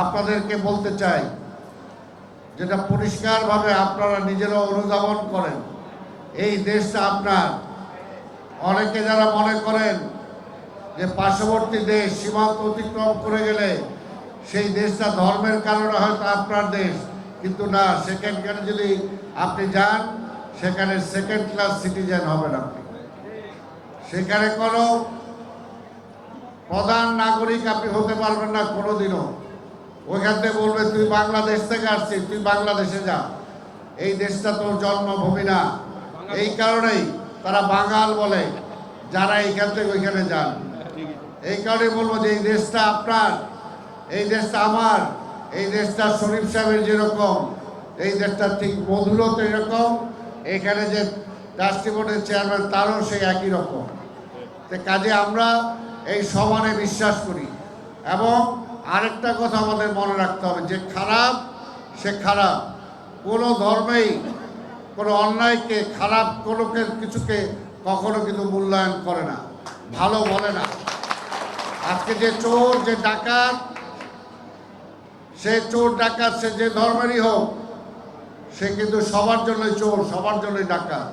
আপনাদেরকে বলতে চাই, যেটা পরিষ্কারভাবে আপনারা নিজেরাও অনুধাবন করেন, এই দেশটা আপনার। অনেকে যারা মনে করেন যে পার্শ্ববর্তী দেশ সীমান্ত অতিক্রম করে গেলে সেই দেশটা ধর্মের কারণে হয়তো আপনার দেশ, কিন্তু না, সেখানে যদি আপনি যান সেখানে সেকেন্ড ক্লাস সিটিজেন হবেন আপনি। সেখানে কোনো প্রধান নাগরিক আপনি হতে পারবেন না কোনোদিনও। ওইখান থেকে বলবে তুই বাংলাদেশ থেকে আসছিস, তুই বাংলাদেশে যা, এই দেশটা তোর জন্মভূমি না। এই কারণেই তারা বাঙাল বলে যারা এইখান থেকে ওইখানে যান। এই কারণে বলবো যে এই দেশটা আপনার, এই দেশটা আমার, এই দেশটা শরীফ সাহেবের যেরকম, এই দেশটা ঠিক মধুরও তো এরকম, এখানে যে ট্রাস্টি বোর্ডের চেয়ারম্যান তারও সেই একই রকম। তো কাজে আমরা এই সমানে বিশ্বাস করি। এবং আরেকটা কথা আমাদের মনে রাখতে হবে, যে খারাপ সে খারাপ, কোনো ধর্মেই কোনো অন্যায়কে, খারাপ কোনো কিছুকে কখনো কিন্তু মূল্যায়ন করে না, ভালো বলে না। আজকে যে চোর, যে ডাকাত, সে চোর ডাকাত সে যে ধর্মেরই হোক, সে কিন্তু সবার জন্যই চোর, সবার জন্যই ডাকাত।